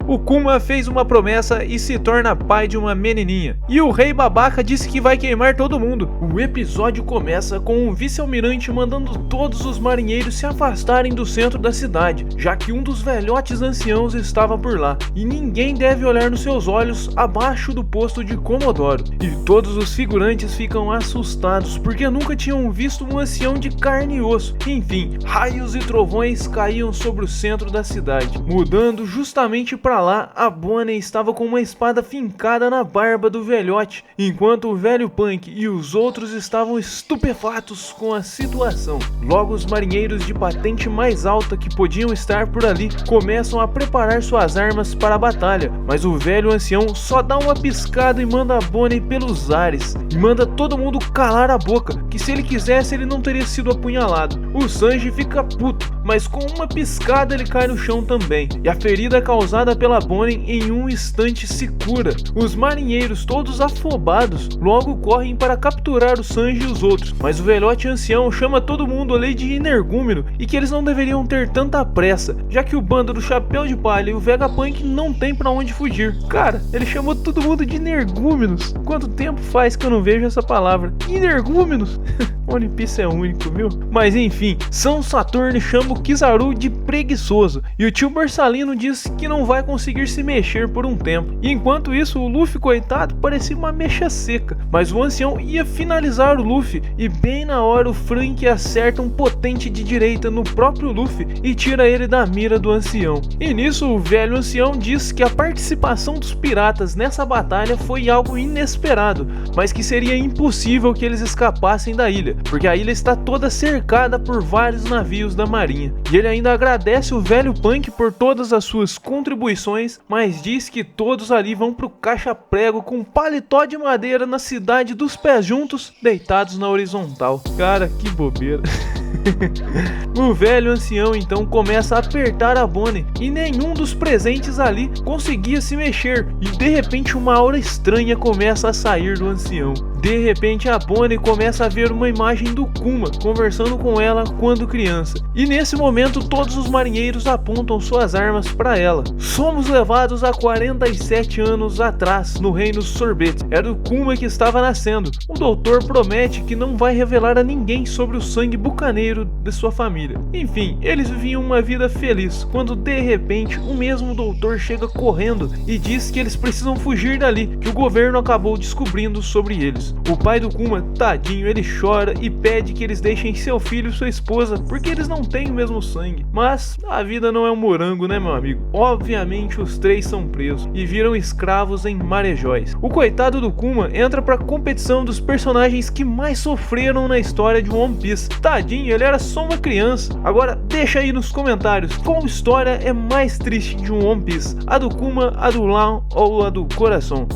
O Kuma fez uma promessa e se torna pai de uma menininha. E o rei babaca disse que vai queimar todo mundo. O episódio começa com o vice-almirante mandando todos os marinheiros se afastarem do centro da cidade, já que um dos velhotes anciãos estava por lá, e ninguém deve olhar nos seus olhos abaixo do posto de Comodoro. E todos os figurantes ficam assustados porque nunca tinham visto um ancião de carne e osso. Enfim, raios e trovões caíam sobre o centro da cidade. Mudando justamente para lá, a Bonnie estava com uma espada fincada na barba do velhote, enquanto o velho Punk e os outros estavam estupefatos com a situação. Logo, os marinheiros de patente mais alta que podiam estar por ali começam a preparar suas armas para a batalha, mas o velho ancião só dá uma piscada e manda a Bonnie pelos ares, e manda todo mundo calar a boca, que se ele quisesse ele não teria sido apunhalado. O Sanji fica puto, mas com uma piscada ele cai no chão também, e a ferida causada pela Bonnie em um instante se cura. Os marinheiros, todos afobados, logo correm para capturar o Sanji e os outros, mas o velhote ancião chama todo mundo ali de energúmeno e que eles não deveriam ter tanta pressa, já que o bando do Chapéu de Palha e o Vegapunk não tem pra onde fugir. Cara, ele chamou todo mundo de energúmenos. Quanto tempo faz que eu não vejo essa palavra? Energúmenos! One Piece é único, viu? Mas enfim, São Saturno chama o Kizaru de preguiçoso, e o tio Borsalino diz que não vai conseguir se mexer por um tempo. E enquanto isso, o Luffy, coitado, parecia uma mecha seca, mas o ancião ia finalizar o Luffy, e bem na hora o Frank acerta um potente de direita no próprio Luffy e tira ele da mira do ancião. E nisso o velho ancião diz que a participação dos piratas nessa batalha foi algo inesperado, mas que seria impossível que eles escapassem da ilha, porque a ilha está toda cercada por vários navios da marinha. E ele ainda agradece o velho Punk por todas as suas contribuições, mas diz que todos ali vão pro caixa-prego com paletó de madeira na cidade dos pés juntos, deitados na horizontal. Cara, que bobeira. O velho ancião então começa a apertar a Bonnie e nenhum dos presentes ali conseguia se mexer, e de repente uma aura estranha começa a sair do ancião. De repente a Bonnie começa a ver uma imagem do Kuma conversando com ela quando criança, e nesse momento todos os marinheiros apontam suas armas para ela. Somos levados a 47 anos atrás no reino Sorbet. Era o Kuma que estava nascendo. O doutor promete que não vai revelar a ninguém sobre o sangue bucaneiro de sua família. Enfim, eles viviam uma vida feliz, quando de repente o mesmo doutor chega correndo e diz que eles precisam fugir dali, que o governo acabou descobrindo sobre eles. O pai do Kuma, tadinho, ele chora e pede que eles deixem seu filho e sua esposa, porque eles não têm o mesmo sangue. Mas a vida não é um morango, né, meu amigo? Obviamente os três são presos e viram escravos em Marejóis. O coitado do Kuma entra pra competição dos personagens que mais sofreram na história de One Piece. Tadinho, ele era só uma criança. Agora deixa aí nos comentários qual história é mais triste de um One Piece, a do Kuma, a do Law ou a do Coração?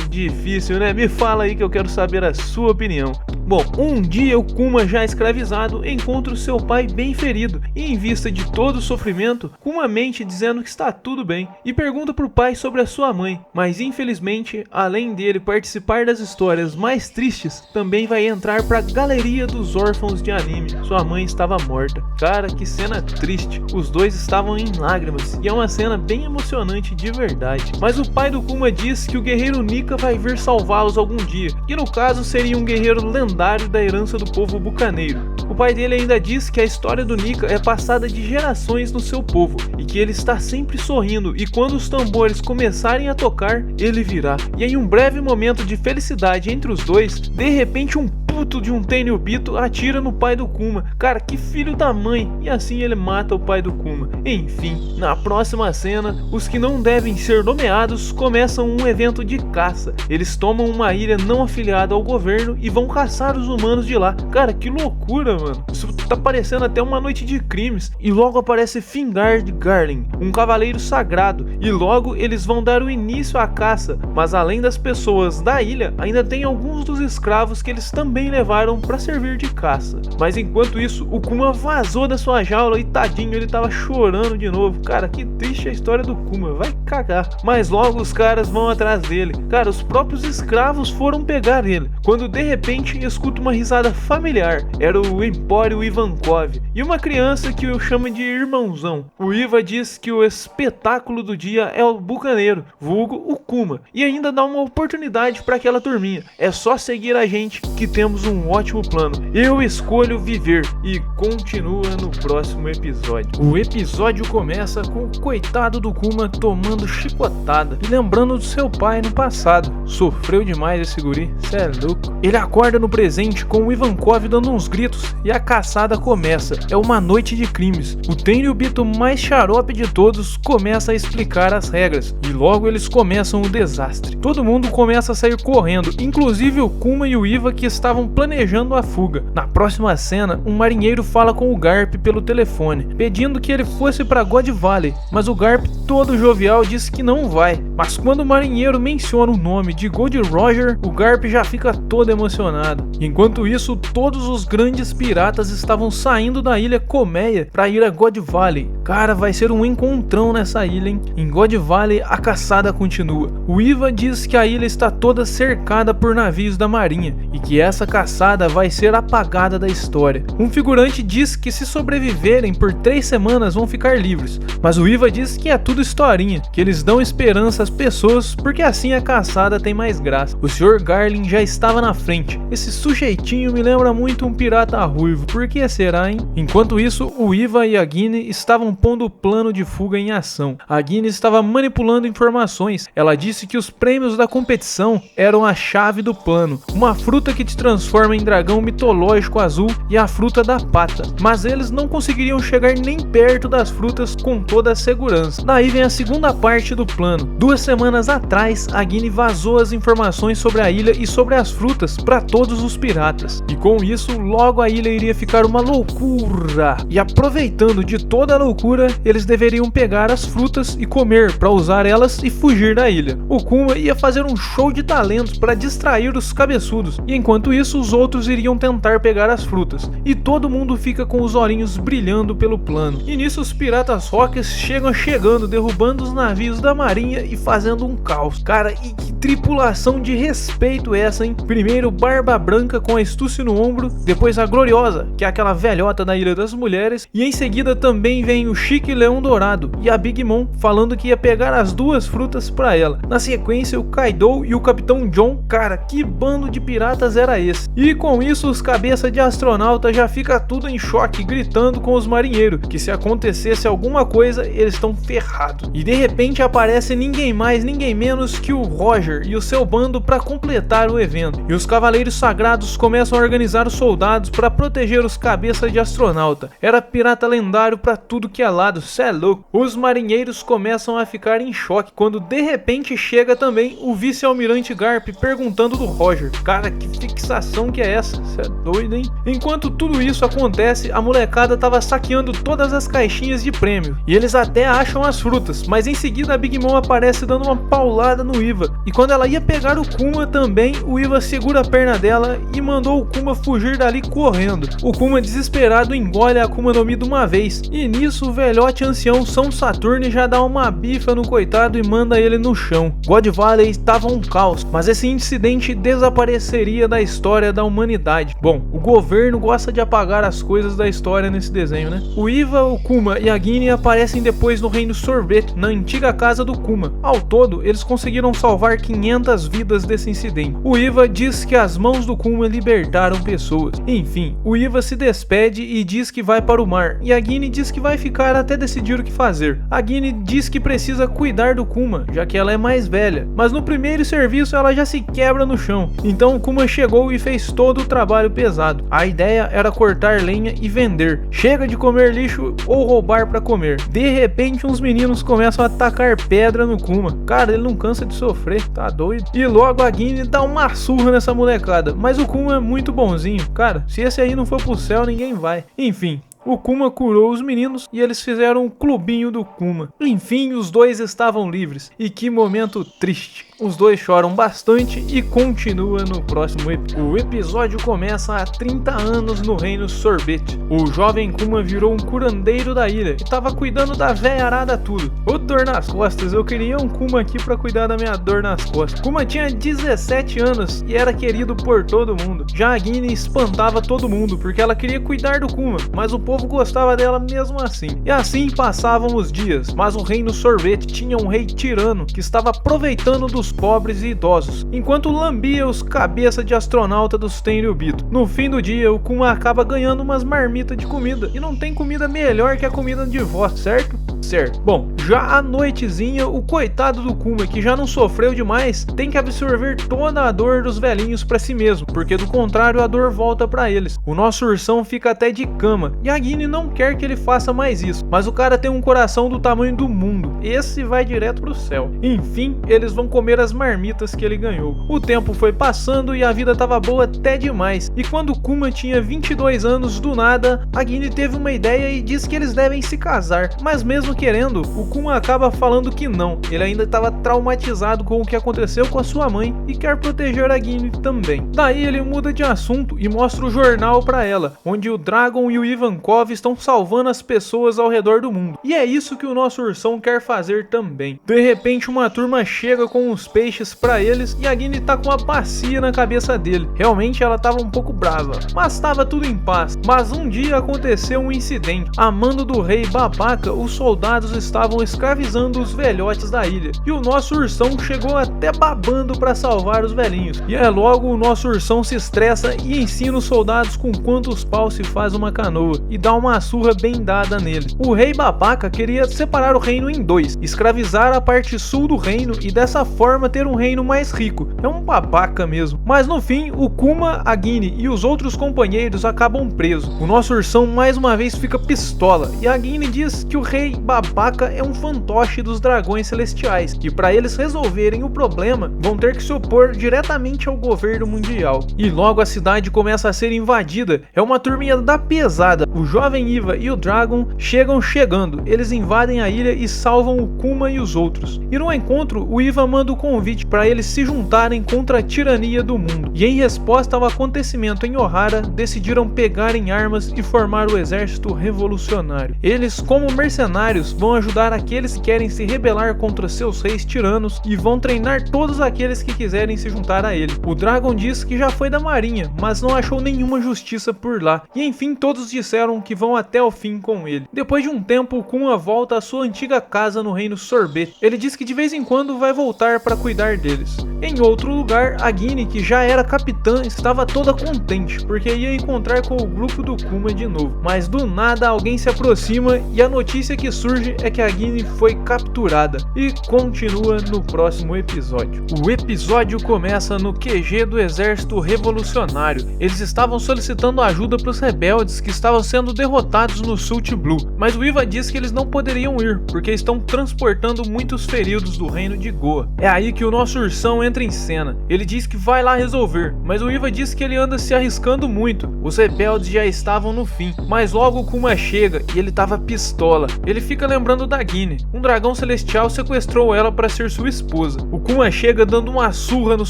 Difícil, né? Me fala aí que eu quero saber a sua opinião. Bom, um dia o Kuma, já escravizado, encontra o seu pai bem ferido e, em vista de todo o sofrimento, Kuma mente dizendo que está tudo bem e pergunta pro pai sobre a sua mãe, mas infelizmente, além dele participar das histórias mais tristes, também vai entrar pra galeria dos órfãos de anime. Sua mãe estava morta. Cara, que cena triste. Os dois estavam em lágrimas e é uma cena bem emocionante de verdade. Mas o pai do Kuma diz que o guerreiro Nika vai vir salvá-los algum dia, que no caso seria um guerreiro lendário da herança do povo bucaneiro. O pai dele ainda diz que a história do Nika é passada de gerações no seu povo e que ele está sempre sorrindo, e quando os tambores começarem a tocar, ele virá. E em um breve momento de felicidade entre os dois, de repente um puto de um Tenryubito atira no pai do Kuma. Cara, que filho da mãe! E assim ele mata o pai do Kuma. Enfim, na próxima cena, os que não devem ser nomeados começam um evento de caça. Eles tomam uma ilha não afiliada ao governo e vão caçar os humanos de lá. Cara, que loucura, mano. Isso tá parecendo até uma noite de crimes. E logo aparece Fingard Garling, um cavaleiro sagrado, e logo eles vão dar o início à caça. Mas além das pessoas da ilha, ainda tem alguns dos escravos que eles também também levaram para servir de caça. Mas enquanto isso, o Kuma vazou da sua jaula e tadinho, ele tava chorando de novo. Cara, que triste a história do Kuma, vai cagar. Mas logo os caras vão atrás dele. Cara, os próprios escravos foram pegar ele, quando de repente escuta uma risada familiar. Era o Empório Ivankov e uma criança que o chama de irmãozão. O Iva diz que o espetáculo do dia é o bucaneiro, vulgo o Kuma, e ainda dá uma oportunidade para aquela turminha. É só seguir a gente que temos um ótimo plano. Eu escolho viver. E continua no próximo episódio. O episódio começa com o coitado do Kuma tomando chicotada e lembrando do seu pai no passado. Sofreu demais esse guri, cê é louco. Ele acorda no presente com o Ivankov dando uns gritos e a caçada começa. É uma noite de crimes. O Tenryubito mais xarope de todos começa a explicar as regras e logo eles começam o desastre. Todo mundo começa a sair correndo, inclusive o Kuma e o Iva que estavam planejando a fuga. Na próxima cena, um marinheiro fala com o Garp pelo telefone, pedindo que ele fosse para God Valley, mas o Garp, todo jovial, diz que não vai. Mas quando o marinheiro menciona o nome de Gold Roger, o Garp já fica todo emocionado. Enquanto isso, todos os grandes piratas estavam saindo da ilha Colmeia para ir a God Valley. Cara, vai ser um encontrão nessa ilha, hein? Em God Valley, a caçada continua. O Iva diz que a ilha está toda cercada por navios da marinha e que essa caçada vai ser apagada da história. Um figurante diz que se sobreviverem por 3 semanas vão ficar livres, mas o Iva diz que é tudo historinha, que eles dão esperança às pessoas porque assim a caçada tem mais graça. O Sr. Garlin já estava na frente. Esse sujeitinho me lembra muito um pirata ruivo, por que será, hein? Enquanto isso, o Iva e a Guine estavam pondo o plano de fuga em ação. A Guine estava manipulando informações. Ela disse que os prêmios da competição eram a chave do plano, uma fruta que te transforma em dragão mitológico azul e a fruta da pata, mas eles não conseguiriam chegar nem perto das frutas com toda a segurança. Daí vem a segunda parte do plano. 2 semanas atrás, a Guine vazou as informações sobre a ilha e sobre as frutas para todos os piratas, e com isso logo a ilha iria ficar uma loucura, e aproveitando de toda a loucura, eles deveriam pegar as frutas e comer para usar elas e fugir da ilha. O Kuma ia fazer um show de talentos para distrair os cabeçudos, e enquanto isso os outros iriam tentar pegar as frutas, e todo mundo fica com os olhinhos brilhando pelo plano. E nisso os piratas rockers chegando, derrubando os navios da marinha e fazendo um caos. Cara, e que tripulação de respeito essa, hein? Primeiro Barba Branca com a astúcia no ombro, depois a Gloriosa, que é aquela velhota da Ilha das Mulheres, e em seguida também vem o Chique Leão Dourado e a Big Mom falando que ia pegar as 2 frutas pra ela. Na sequência o Kaido e o Capitão John. Cara, que bando de piratas era esse? E com isso os cabeça de astronauta já fica tudo em choque, gritando com os marinheiros que se acontecesse alguma coisa eles estão ferrados. E de repente aparece ninguém mais, ninguém menos que o Roger e o seu bando para completar o evento. E os Cavaleiros Sagrados começam a organizar os soldados para proteger os cabeças de astronauta. Era pirata lendário para tudo que é lado, cê é louco. Os marinheiros começam a ficar em choque quando de repente chega também o vice-almirante Garp perguntando do Roger. Cara, que fixação que é essa? Cê é doido, hein? Enquanto tudo isso acontece, a molecada tava saqueando todas as caixinhas de prêmio e eles até acham as frutas, mas em seguida a Big Mom aparece dando uma paulada no Iva, e quando ela ia pegar o Kuma também, o Iva segura a perna dela e mandou o Kuma fugir dali correndo. O Kuma desesperado engole a Akuma no Mi de uma vez, e nisso o velhote ancião São Saturno já dá uma bifa no coitado e manda ele no chão. God Valley estava um caos, mas esse incidente desapareceria da história da humanidade. Bom, o governo gosta de apagar as coisas da história nesse desenho, né? O Iva, o Kuma e a Guine aparecem depois no Reino Sorvete, na antiga casa do Kuma. Ao todo, eles conseguiram salvar 500 vidas desse incidente. O Iva diz que as mãos do Kuma libertaram pessoas. Enfim, o Iva se despede e diz que vai para o mar, e a Guine diz que vai ficar até decidir o que fazer. A Guine diz que precisa cuidar do Kuma, já que ela é mais velha, mas no primeiro serviço ela já se quebra no chão. Então o Kuma chegou e fez todo o trabalho pesado. A ideia era cortar lenha e vender. Chega de comer lixo ou roubar para comer. De repente uns meninos começam a tacar pedra no Kuma. Cara, ele não cansa de sofrer, tá doido? E logo a Guine dá uma surra nessa molecada, mas o Kuma é muito bonzinho. Cara, se esse aí não for pro céu, ninguém vai. Enfim, o Kuma curou os meninos e eles fizeram um clubinho do Kuma. Enfim, os dois estavam livres. E que momento triste. Os dois choram bastante e continua no próximo episódio. O episódio começa há 30 anos no reino Sorbet. O jovem Kuma virou um curandeiro da ilha e tava cuidando da véia arada tudo. Ô dor nas costas, eu queria um Kuma aqui pra cuidar da minha dor nas costas. Kuma tinha 17 anos e era querido por todo mundo. Já a Guine espantava todo mundo porque ela queria cuidar do Kuma, mas o povo gostava dela mesmo assim. E assim passavam os dias, mas o reino Sorbet tinha um rei tirano que estava aproveitando dos pobres e idosos, enquanto lambia os cabeça de astronauta dos Tenryubito. No fim do dia, o Kuma acaba ganhando umas marmitas de comida, e não tem comida melhor que a comida de vó, certo? Certo. Bom, já à noitezinha, o coitado do Kuma, que já não sofreu demais, tem que absorver toda a dor dos velhinhos pra si mesmo, porque do contrário a dor volta pra eles. O nosso ursão fica até de cama, e a Guine não quer que ele faça mais isso, mas o cara tem um coração do tamanho do mundo, esse vai direto pro céu. Enfim, eles vão comer as marmitas que ele ganhou. O tempo foi passando e a vida tava boa até demais, e quando o Kuma tinha 22 anos, do nada, a Guine teve uma ideia e disse que eles devem se casar, mas mesmo querendo, o Kuma acaba falando que não, ele ainda estava traumatizado com o que aconteceu com a sua mãe e quer proteger a Guine também. Daí ele muda de assunto e mostra o jornal pra ela, onde o Dragon e o Ivankov estão salvando as pessoas ao redor do mundo, e é isso que o nosso ursão quer fazer também. De repente uma turma chega com uns peixes pra eles e a Guine tá com uma bacia na cabeça dele. Realmente ela tava um pouco brava, mas tava tudo em paz. Mas um dia aconteceu um incidente. A mando do rei babaca, os soldados estavam escravizando os velhotes da ilha, e o nosso ursão chegou até babando pra salvar os velhinhos. E é logo o nosso ursão se estressa e ensina os soldados com quantos paus se faz uma canoa, e dá uma surra bem dada neles. O rei babaca queria separar o reino em dois, escravizar a parte sul do reino e dessa forma ter um reino mais rico. É um babaca mesmo. Mas no fim, o Kuma, a Guine e os outros companheiros acabam presos. O nosso ursão mais uma vez fica pistola, e a Guine diz que o rei babaca é um fantoche dos dragões celestiais, que para eles resolverem o problema, vão ter que se opor diretamente ao governo mundial. E logo a cidade começa a ser invadida. É uma turminha da pesada. O jovem Iva e o Dragon chegando. Eles invadem a ilha e salvam o Kuma e os outros. E no encontro, o Iva manda o convite para eles se juntarem contra a tirania do mundo. E em resposta ao acontecimento em Ohara, decidiram pegar em armas e formar o exército revolucionário. Eles, como mercenários, vão ajudar aqueles que querem se rebelar contra seus reis tiranos e vão treinar todos aqueles que quiserem se juntar a ele. O Dragon diz que já foi da marinha, mas não achou nenhuma justiça por lá. E enfim, todos disseram que vão até o fim com ele. Depois de um tempo, o Kuma volta à sua antiga casa no reino Sorbet. Ele diz que de vez em quando vai voltar para cuidar deles. Em outro lugar, a Guine, que já era capitã, estava toda contente, porque ia encontrar com o grupo do Kuma de novo. Mas do nada alguém se aproxima e a notícia que surge é que a Guine foi capturada. E continua no próximo episódio. O episódio começa no QG do exército revolucionário. Eles estavam solicitando ajuda para os rebeldes que estavam sendo derrotados no Sult Blue, mas o Iva diz que eles não poderiam ir, porque estão transportando muitos feridos do reino de Goa. É aí que o nosso ursão entra em cena. Ele diz que vai lá resolver, mas o Iva diz que ele anda se arriscando muito. Os rebeldes já estavam no fim, mas logo o Kuma chega e ele tava pistola. Ele fica lembrando da Guine. Um dragão celestial sequestrou ela para ser sua esposa. O Kuma chega dando uma surra nos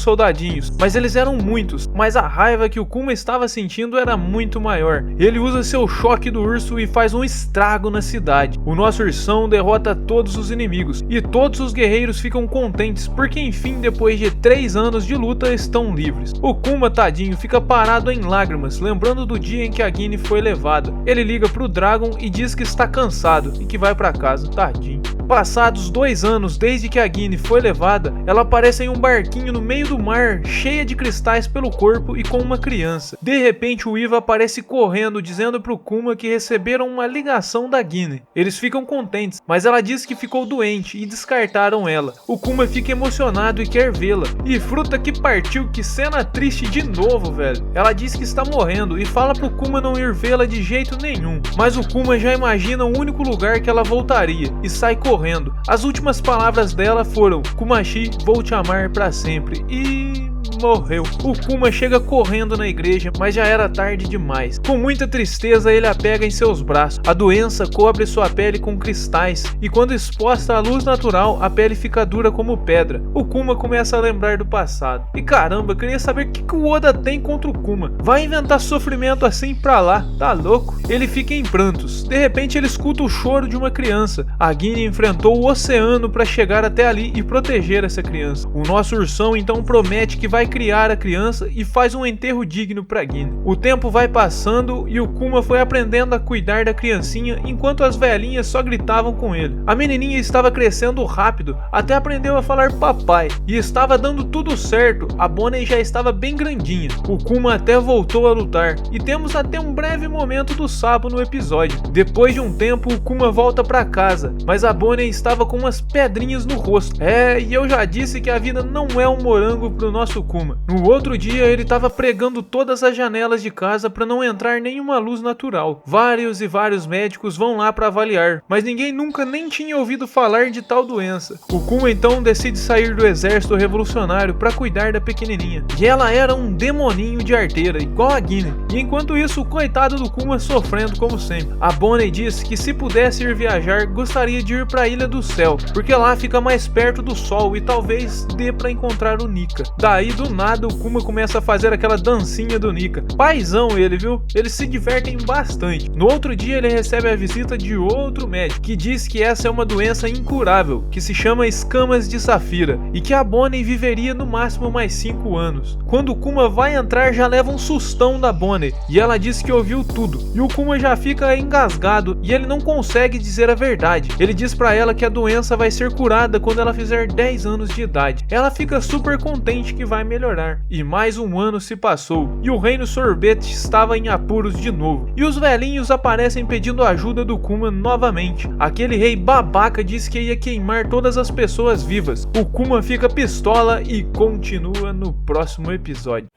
soldadinhos, mas eles eram muitos, mas a raiva que o Kuma estava sentindo era muito maior. Ele usa seu choque do urso e faz um estrago na cidade. O nosso ursão derrota todos os inimigos, e todos os guerreiros ficam contentes, porque enfim, depois de 3 anos de luta, estão livres. O Kuma, tadinho, fica parado em lágrimas, lembrando do dia em que a Guine foi levada. Ele liga pro Dragon e diz que está cansado e que vai pra casa, tadinho. Passados 2 anos desde que a Guine foi levada, ela aparece em um barquinho no meio do mar, cheia de cristais pelo corpo e com uma criança. De repente o Iva aparece correndo, dizendo pro Kuma que receberam uma ligação da Guine. Eles ficam contentes, mas ela diz que ficou doente e descartaram ela. O Kuma fica emocionado e quer vê-la. E fruta que partiu, que cena triste de novo, velho. Ela diz que está morrendo e fala pro Kuma não ir vê-la de jeito nenhum. Mas o Kuma já imagina o único lugar que ela voltaria e sai correndo. As últimas palavras dela foram: Kumashi, vou te amar pra sempre. E morreu. O Kuma chega correndo na igreja, mas já era tarde demais. Com muita tristeza, ele a pega em seus braços. A doença cobre sua pele com cristais, e quando exposta à luz natural, a pele fica dura como pedra. O Kuma começa a lembrar do passado. E caramba, queria saber o que o Oda tem contra o Kuma. Vai inventar sofrimento assim pra lá, tá louco? Ele fica em prantos. De repente ele escuta o choro de uma criança. A Guine enfrentou o oceano para chegar até ali e proteger essa criança. O nosso ursão então promete que vai criar a criança e faz um enterro digno pra Guine. O tempo vai passando e o Kuma foi aprendendo a cuidar da criancinha enquanto as velhinhas só gritavam com ele. A menininha estava crescendo rápido, até aprendeu a falar papai e estava dando tudo certo. A Bonnie já estava bem grandinha. O Kuma até voltou a lutar e temos até um breve momento do Sabo no episódio. Depois de um tempo, o Kuma volta pra casa, mas a Bonnie estava com umas pedrinhas no rosto. E eu já disse que a vida não é um morango pro nosso Kuma. No outro dia, ele estava pregando todas as janelas de casa para não entrar nenhuma luz natural. Vários e vários médicos vão lá para avaliar, mas ninguém nunca nem tinha ouvido falar de tal doença. O Kuma então decide sair do exército revolucionário para cuidar da pequenininha. E ela era um demoninho de arteira, igual a Guine. E enquanto isso, o coitado do Kuma sofrendo como sempre. A Bonnie diz que se pudesse ir viajar, gostaria de ir para a Ilha do Céu, porque lá fica mais perto do sol e talvez dê para encontrar o Nika. Daí do nada o Kuma começa a fazer aquela dancinha do Nika. Paizão ele, viu? Eles se divertem bastante. No outro dia ele recebe a visita de outro médico, que diz que essa é uma doença incurável, que se chama escamas de safira, e que a Bonnie viveria no máximo mais 5 anos. Quando o Kuma vai entrar, já leva um sustão da Bonnie, e ela diz que ouviu tudo, e o Kuma já fica engasgado, e ele não consegue dizer a verdade. Ele diz pra ela que a doença vai ser curada quando ela fizer 10 anos de idade. Ela fica super contente que vai melhorar. E mais um ano se passou, e o Reino Sorvete estava em apuros de novo, e os velhinhos aparecem pedindo ajuda do Kuma novamente. Aquele rei babaca diz que ia queimar todas as pessoas vivas. O Kuma fica pistola e continua no próximo episódio.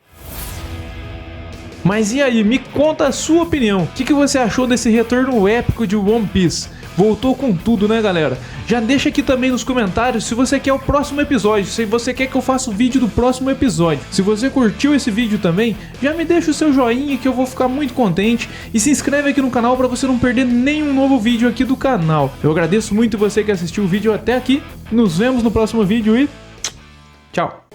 Mas e aí, me conta a sua opinião. O que você achou desse retorno épico de One Piece? Voltou com tudo, né, galera? Já deixa aqui também nos comentários se você quer o próximo episódio, se você quer que eu faça o vídeo do próximo episódio. Se você curtiu esse vídeo também, já me deixa o seu joinha que eu vou ficar muito contente. E se inscreve aqui no canal para você não perder nenhum novo vídeo aqui do canal. Eu agradeço muito você que assistiu o vídeo até aqui. Nos vemos no próximo vídeo e tchau!